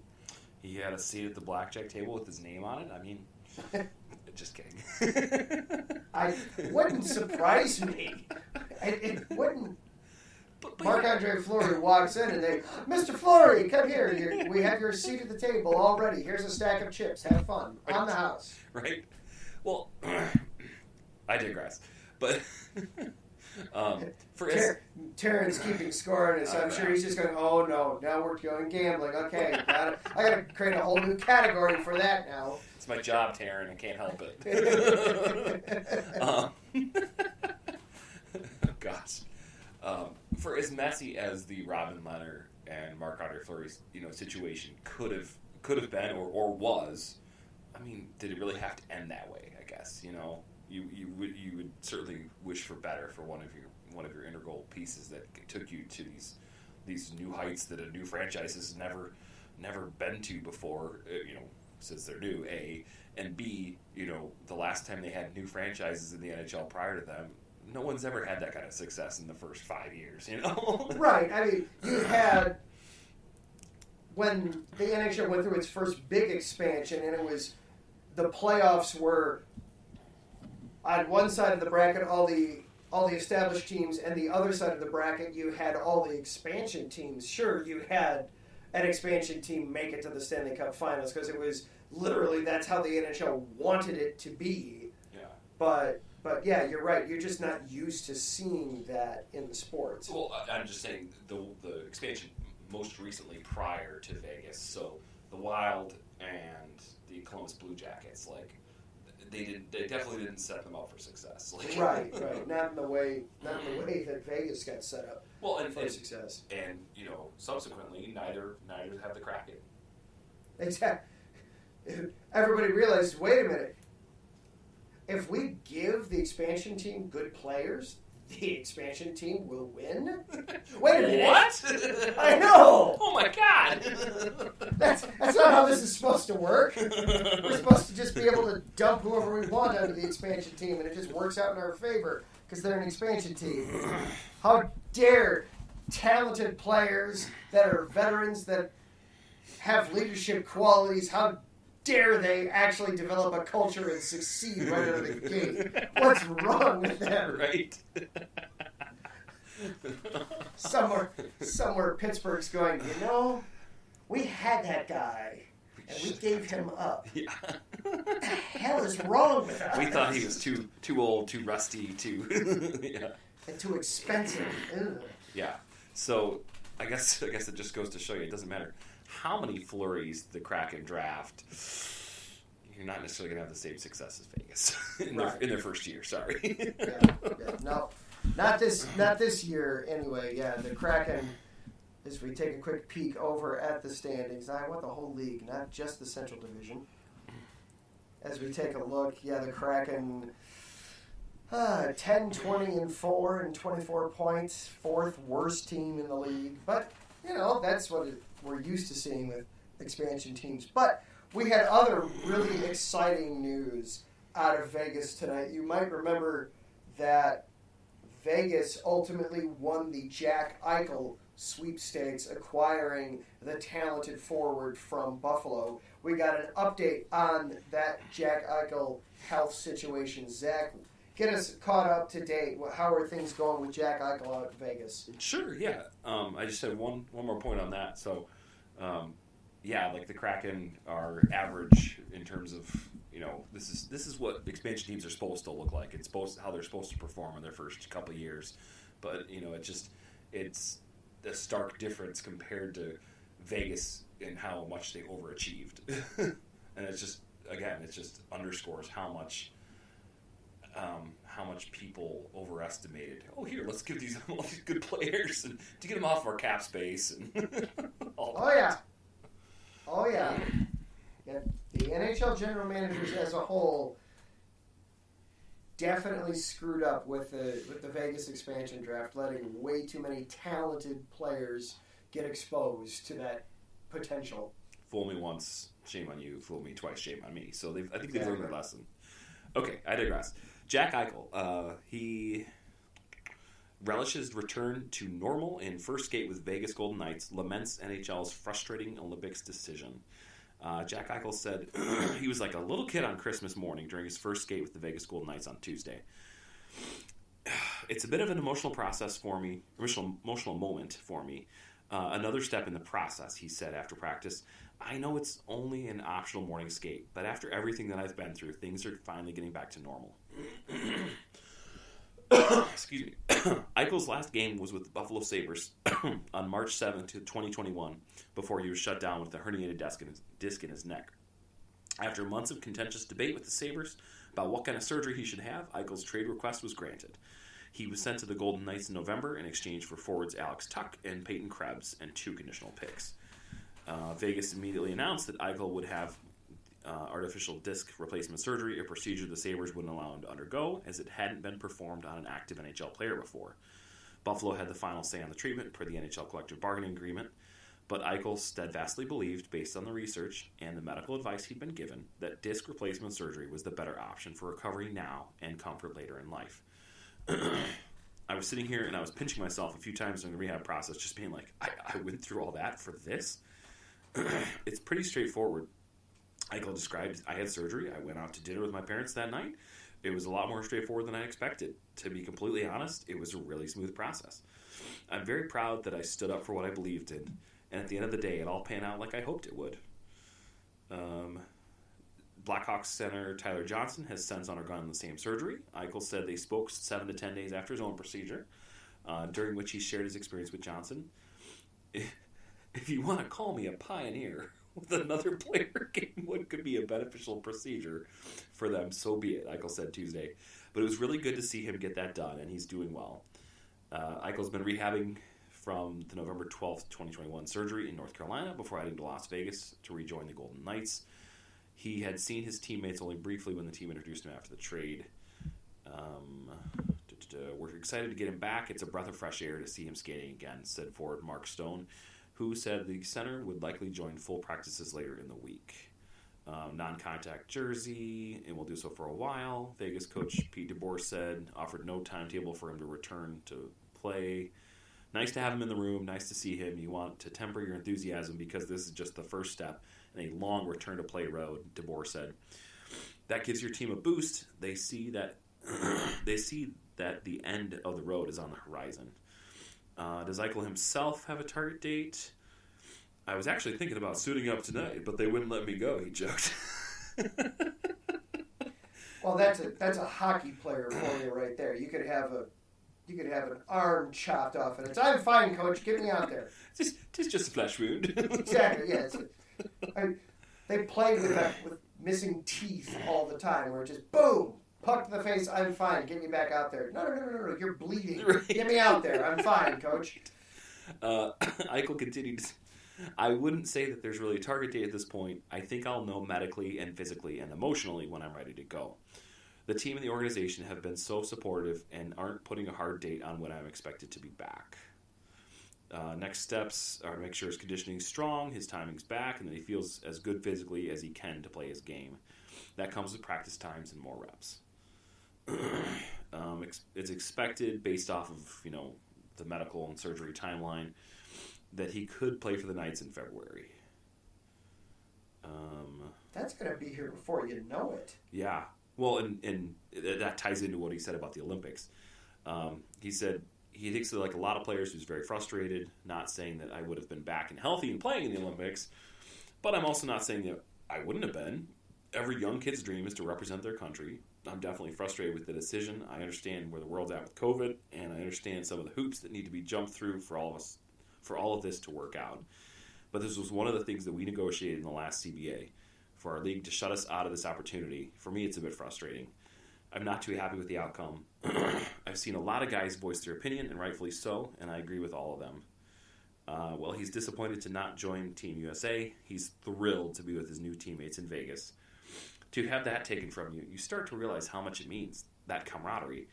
He had a seat at the blackjack table with his name on it. I mean... Just kidding. It wouldn't surprise me. It wouldn't. Marc-Andre Fluery walks in and they, Mr. Fluery, come here. We have your seat at the table already. Here's a stack of chips. Have fun. Right. On the house. Right? Well, I digress. But for Terrence keeping score on it, so I'm sure he's just going, oh no, now we're going gambling. Okay, I got to create a whole new category for that now. It's my job, Taryn. I can't help it. Gosh. For as messy as the Robin Leonard and Marc-Andre Fleury, situation could have been or was, I mean, did it really have to end that way? I guess you would certainly wish for better for one of your integral pieces that took you to these new heights that a new franchise has never been to before. Since they're new, A, and B, the last time they had new franchises in the NHL prior to them, no one's ever had that kind of success in the first 5 years, Right. I mean, you had, when the NHL went through its first big expansion, and it was, the playoffs were, on one side of the bracket, all the established teams, and the other side of the bracket, you had all the expansion teams. Sure, you had an expansion team make it to the Stanley Cup Finals because it was literally that's how the NHL wanted it to be. Yeah. But yeah, you're right. You're just not used to seeing that in the sports. Well, I'm just saying the expansion most recently prior to Vegas. So the Wild and the Columbus Blue Jackets, like they definitely didn't set them up for success. Like, right. Not in the way that Vegas got set up. Well, and for success. And subsequently, neither have the Kraken. Exactly. Everybody realized, wait a minute. If we give the expansion team good players, the expansion team will win? Wait a minute. What? I know. Oh my God. That's not how this is supposed to work. We're supposed to just be able to dump whoever we want onto the expansion team, and it just works out in our favor because they're an expansion team. How dare talented players that are veterans that have leadership qualities, how dare they actually develop a culture and succeed right out of the gate? What's wrong with them? Right. Somewhere Pittsburgh's going, we had that guy, and we gave him up. Yeah. What the hell is wrong with us? We thought he was too old, too rusty, yeah. And too expensive. Ugh. Yeah. So I guess it just goes to show you it doesn't matter how many Flurries the Kraken draft. You're not necessarily going to have the same success as Vegas in their first year. Sorry. Yeah. No, not this year. Anyway, yeah, the Kraken. As we take a quick peek over at the standings, I want the whole league, not just the Central Division. As we take a look, yeah, the Kraken. 10, 20, and 4 and 24 points, fourth worst team in the league. But that's what we're used to seeing with expansion teams. But we had other really exciting news out of Vegas tonight. You might remember that Vegas ultimately won the Jack Eichel sweepstakes, acquiring the talented forward from Buffalo. We got an update on that Jack Eichel health situation. Zach, get us caught up to date. How are things going with Jack Eichel out in Vegas? Sure, yeah. I just had one more point on that. So, like the Kraken are average in terms of, this is what expansion teams are supposed to look like. It's how they're supposed to perform in their first couple of years. But, it's a stark difference compared to Vegas in how much they overachieved. And it just underscores how much people overestimated. Oh, here, let's give all these good players and to get them off our cap space and all that. Oh yeah. The NHL general managers as a whole definitely screwed up with the Vegas expansion draft, letting way too many talented players get exposed to that potential. Fool me once, shame on you. Fool me twice, shame on me. So I think they've learned their lesson. Okay, I digress. Jack Eichel, he relishes return to normal in first skate with Vegas Golden Knights, laments NHL's frustrating Olympics decision. Jack Eichel said he was like a little kid on Christmas morning during his first skate with the Vegas Golden Knights on Tuesday. It's a bit of an emotional process for me, emotional moment for me. Another step in the process, he said after practice. I know it's only an optional morning skate, but after everything that I've been through, things are finally getting back to normal. Excuse me. Eichel's last game was with the Buffalo Sabres on March 7th, 2021, before he was shut down with a herniated disc in his neck. After months of contentious debate with the Sabres about what kind of surgery he should have, Eichel's trade request was granted. He was sent to the Golden Knights in November in exchange for forwards Alex Tuch and Peyton Krebs and 2 conditional picks. Vegas immediately announced that Eichel would have artificial disc replacement surgery, a procedure the Sabres wouldn't allow him to undergo, as it hadn't been performed on an active NHL player before. Buffalo had the final say on the treatment per the NHL collective bargaining agreement, but Eichel steadfastly believed, based on the research and the medical advice he'd been given, that disc replacement surgery was the better option for recovery now and comfort later in life. I was sitting here and I was pinching myself a few times during the rehab process, just being like, I went through all that for this? It's pretty straightforward. Eichel described, I had surgery. I went out to dinner with my parents that night. It was a lot more straightforward than I expected. To be completely honest, it was a really smooth process. I'm very proud that I stood up for what I believed in, and at the end of the day, it all panned out like I hoped it would. Blackhawks center Tyler Johnson has since undergone the same surgery. Eichel said they spoke 7 to 10 days after his own procedure, during which he shared his experience with Johnson. If you want to call me a pioneer with another player getting what could be a beneficial procedure for them, so be it, Eichel said Tuesday. But it was really good to see him get that done, and he's doing well. Eichel's been rehabbing from the November 12th, 2021 surgery in North Carolina before heading to Las Vegas to rejoin the Golden Knights. He had seen his teammates only briefly when the team introduced him after the trade. We're excited to get him back. It's a breath of fresh air to see him skating again, said forward Mark Stone, who said the center would likely join full practices later in the week. Non-contact jersey, and will do so for a while. Vegas coach Pete DeBoer said, offered no timetable for him to return to play. Nice to have him in the room. Nice to see him. You want to temper your enthusiasm because this is just the first step in a long return to play road, DeBoer said. That gives your team a boost. They see that the end of the road is on the horizon. Does Eichel himself have a target date? I was actually thinking about suiting up tonight, but they wouldn't let me go, he joked. Well, that's a hockey player for you right there. You could have an arm chopped off, and it's, I'm fine, coach, get me out there. It's just a flesh wound. Exactly, yeah. They play with missing teeth all the time, where it just, boom, puck to the face, I'm fine, get me back out there. No, you're bleeding. Right. Get me out there, I'm fine, coach. Eichel continued, I wouldn't say that there's really a target date at this point. I think I'll know medically and physically and emotionally when I'm ready to go. The team and the organization have been so supportive and aren't putting a hard date on when I'm expected to be back. Next steps are to make sure his conditioning's strong, his timing's back, and that he feels as good physically as he can to play his game. That comes with practice times and more reps. It's expected, based off of the medical and surgery timeline, that he could play for the Knights in February. That's going to be here before you know it. Yeah. Well, and that ties into what he said about the Olympics. He said he thinks that, like a lot of players, who's very frustrated, not saying that I would have been back and healthy and playing in the Olympics, but I'm also not saying that I wouldn't have been. Every young kid's dream is to represent their country. I'm definitely frustrated with the decision. I understand where the world's at with COVID, and I understand some of the hoops that need to be jumped through for all of this to work out. But this was one of the things that we negotiated in the last CBA. For our league to shut us out of this opportunity, for me, it's a bit frustrating. I'm not too happy with the outcome. I've seen a lot of guys voice their opinion, and rightfully so, and I agree with all of them. While he's disappointed to not join Team USA, he's thrilled to be with his new teammates in Vegas. To have that taken from you, you start to realize how much it means, that camaraderie.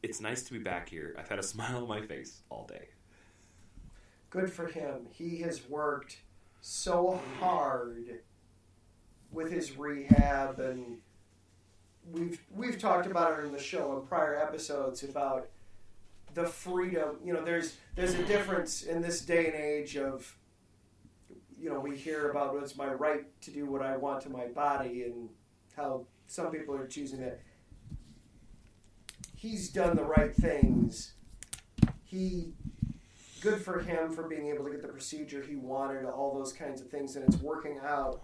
It's nice to be back here. I've had a smile on my face all day. Good for him. He has worked so hard with his rehab, and we've talked about it in the show in prior episodes about the freedom. There's a difference in this day and age of, we hear about it's my right to do what I want to my body and how some people are choosing that. He's done the right things. Good for him for being able to get the procedure he wanted, all those kinds of things, and it's working out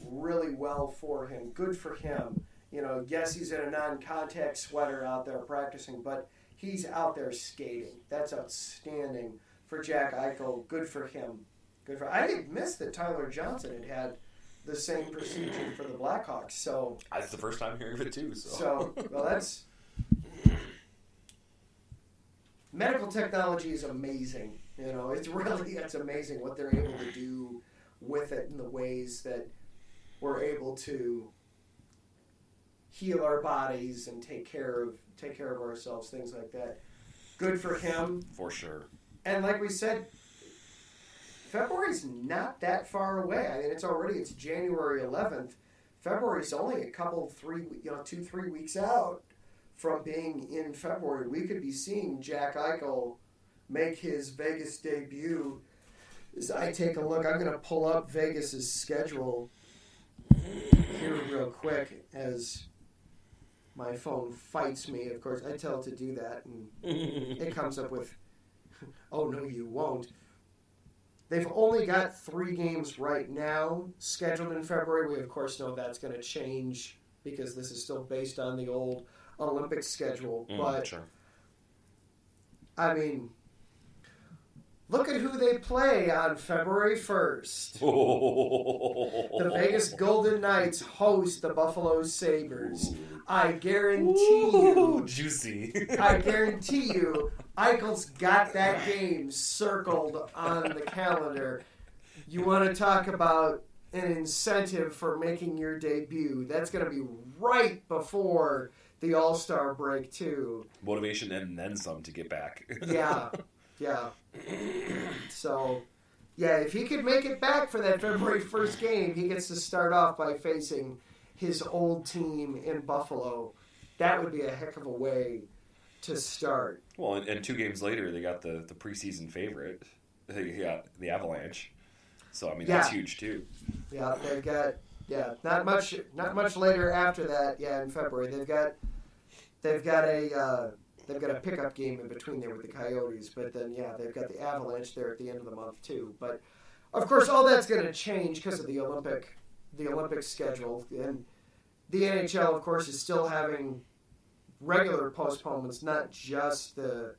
really well for him. Good for him. Yes, he's in a non-contact sweater out there practicing, but he's out there skating. That's outstanding for Jack Eichel. Good for him. I didn't miss that Tyler Johnson had the same procedure for the Blackhawks. So that's the first time hearing of it too. Well, that's medical technology is amazing. It's amazing what they're able to do with it in the ways that we're able to heal our bodies and take care of ourselves, things like that. Good for him. For sure. And like we said, February's not that far away. I mean, it's January 11th. February's only a couple, 2-3 weeks out from being in February. We could be seeing Jack Eichel make his Vegas debut. As I take a look, I'm going to pull up Vegas's schedule here real quick as my phone fights me. Of course, I tell it to do that, and it comes up with, "Oh no, you won't." They've only got 3 games right now scheduled in February. We, of course, know that's going to change because this is still based on the old Olympic schedule. But, sure. I mean, look at who they play on February 1st. The Vegas Golden Knights host the Buffalo Sabres. I guarantee you. Juicy. I guarantee you, Eichel's got that game circled on the calendar. You want to talk about an incentive for making your debut. That's going to be right before the All-Star break, too. Motivation and then some to get back. Yeah. So, if he could make it back for that February 1st game, he gets to start off by facing his old team in Buffalo. That would be a heck of a way to start. Well, and 2 games later, they got the preseason favorite. They got the Avalanche. So, I mean, that's huge, too. Yeah, they've got, not much later after that, in February. They've got a pickup game in between there with the Coyotes, but then, they've got the Avalanche there at the end of the month, too. But, of course, all that's going to change because of the Olympic schedule. And the NHL, of course, is still having regular postponements, not just the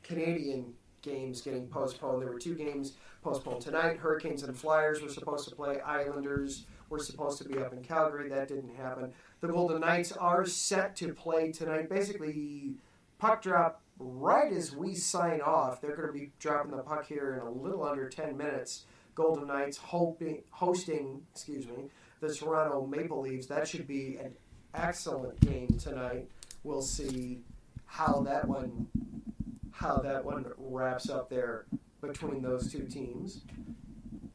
Canadian games getting postponed. There were 2 games postponed tonight. Hurricanes and Flyers were supposed to play. Islanders were supposed to be up in Calgary. That didn't happen. The Golden Knights are set to play tonight. Basically, puck drop right as we sign off. They're going to be dropping the puck here in a little under 10 minutes. Golden Knights hosting the Toronto Maple Leafs. That should be an excellent game tonight. We'll see how that one wraps up there between those 2 teams.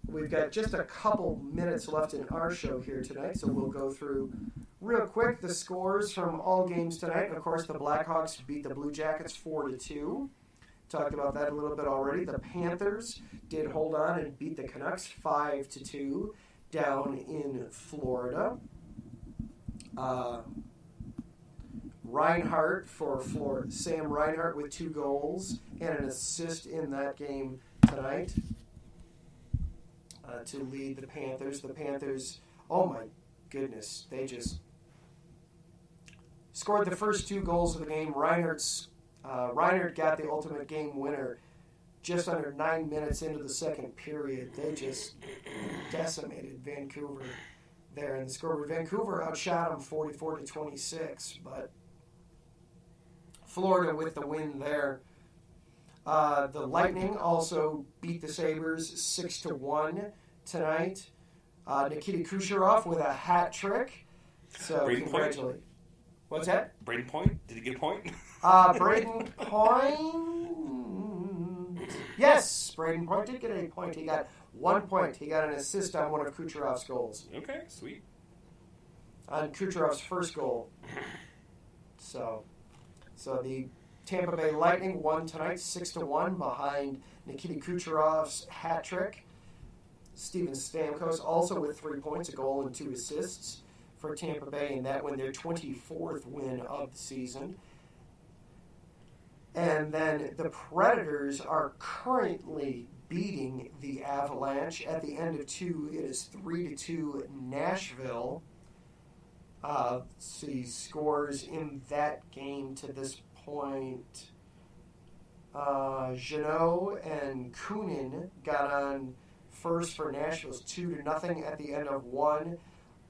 We've got just a couple minutes left in our show here tonight, so we'll go through Real quick, the scores from all games tonight. Of course, the Blackhawks beat the Blue Jackets 4-2. Talked about that a little bit already. The Panthers did hold on and beat the Canucks 5-2 down in Florida. Reinhart for Florida. Sam Reinhart with 2 goals and an assist in that game tonight to lead the Panthers. The Panthers, oh my goodness, they just scored the first 2 goals of the game. Reinhart got the ultimate game winner just under 9 minutes into the second period. They just decimated Vancouver there in the scoreboard. Vancouver outshot them 44-26, but Florida with the win there. The Lightning also beat the Sabres 6-1 tonight. Nikita Kucherov with a hat trick. So congratulations. What's that? Braden Point? Did he get a point? Braden Point. Yes, Braden Point did get a point. He got 1 point. He got an assist on one of Kucherov's goals. Okay, sweet. On Kucherov's first goal. So the Tampa Bay Lightning won tonight 6-1 behind Nikita Kucherov's hat trick. Steven Stamkos also with 3 points, a goal and 2 assists for Tampa Bay, and that won their 24th win of the season. And then the Predators are currently beating the Avalanche. At the end of 2, it is 3-2 Nashville. See scores in that game to this point. Jeannot and Kunin got on first for Nashville's 2-0 at the end of 1.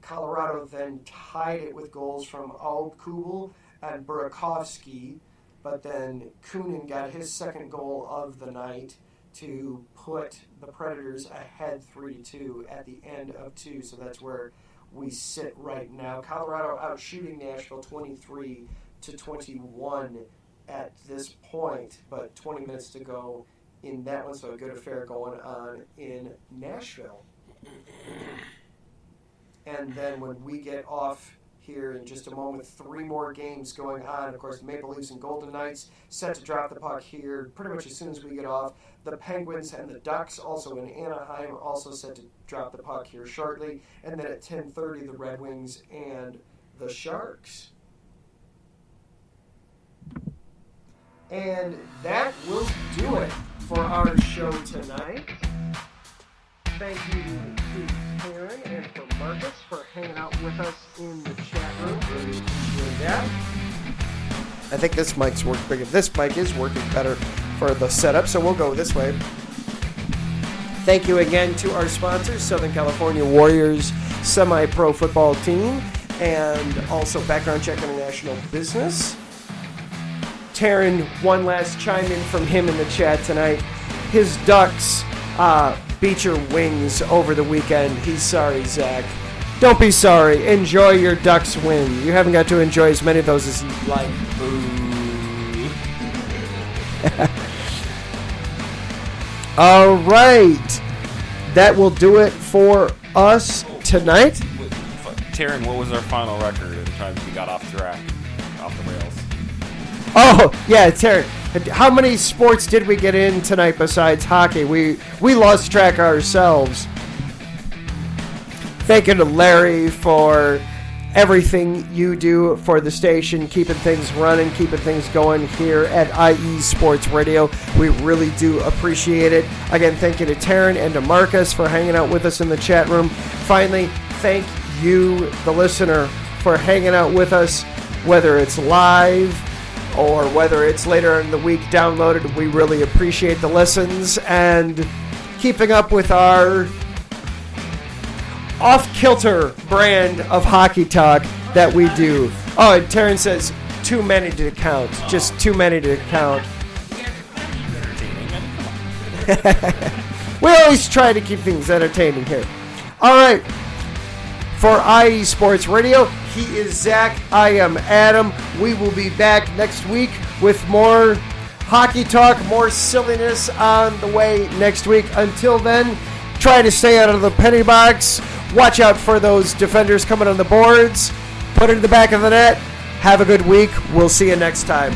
Colorado then tied it with goals from Aub Kubel and Burakovsky, but then Kunin got his second goal of the night to put the Predators ahead 3-2 at the end of 2. So that's where we sit right now. Colorado outshooting Nashville 23-21 at this point, but 20 minutes to go in that one, so a good affair going on in Nashville. And then when we get off here in just a moment, 3 more games going on. Of course, the Maple Leafs and Golden Knights set to drop the puck here pretty much as soon as we get off. The Penguins and the Ducks, also in Anaheim, also set to drop the puck here shortly. And then at 10:30, the Red Wings and the Sharks. And that will do it for our show tonight. Thank you to Karen and for Marcus for hanging out with us in the chat room. Really appreciate that. I think this mic's working bigger. This mic is working better for the setup, so we'll go this way. Thank you again to our sponsors, Southern California Warriors semi-pro football team, and also Background Check International Business. Taryn, one last chime in from him in the chat tonight. His Ducks beat your Wings over the weekend. He's sorry, Zach. Don't be sorry. Enjoy your Ducks win. You haven't got to enjoy as many of those as you'd like. All right. That will do it for us tonight. Taryn, what was our final record in time we got off track, off the rails? Oh, yeah, Taryn. How many sports did we get in tonight besides hockey? We lost track ourselves. Thank you to Larry for everything you do for the station, keeping things running, keeping things going here at IE Sports Radio. We really do appreciate it. Again, thank you to Taryn and to Marcus for hanging out with us in the chat room. Finally, thank you, the listener, for hanging out with us, whether it's live or whether it's later in the week downloaded. We really appreciate the listens and keeping up with our off-kilter brand of hockey talk that we do. Oh, and Taryn says, too many to count. Just too many to count. We always try to keep things entertaining here. All right. For IE Sports Radio, he is Zach. I am Adam. We will be back next week with more hockey talk, more silliness on the way next week. Until then, try to stay out of the penny box. Watch out for those defenders coming on the boards. put it in the back of the net. Have a good week. We'll see you next time.